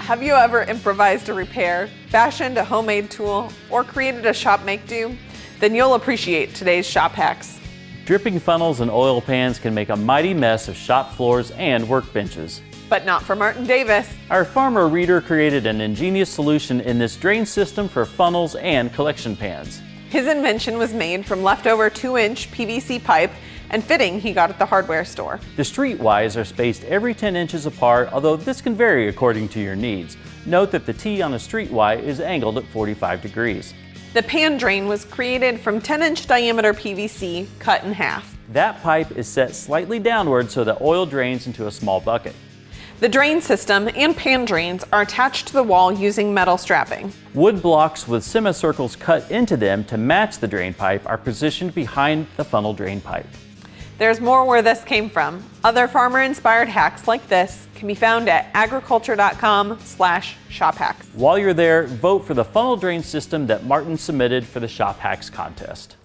Have you ever improvised a repair, fashioned a homemade tool, or created a shop make-do? Then you'll appreciate today's shop hacks. Dripping funnels and oil pans can make a mighty mess of shop floors and workbenches. But not for Martin Davis. Our farmer Reader created an ingenious solution in this drain system for funnels and collection pans. His invention was made from leftover 2-inch PVC pipe and fitting he got at the hardware store. The streetwise are spaced every 10 inches apart, although this can vary according to your needs. Note that the T on a streetwise is angled at 45 degrees. The pan drain was created from 10-inch diameter PVC cut in half. That pipe is set slightly downward so that oil drains into a small bucket. The drain system and pan drains are attached to the wall using metal strapping. Wood blocks with semicircles cut into them to match the drain pipe are positioned behind the funnel drain pipe. There's more where this came from. Other farmer-inspired hacks like this can be found at agriculture.com/shophacks. While you're there, vote for the funnel drain system that Martin submitted for the Shop Hacks contest.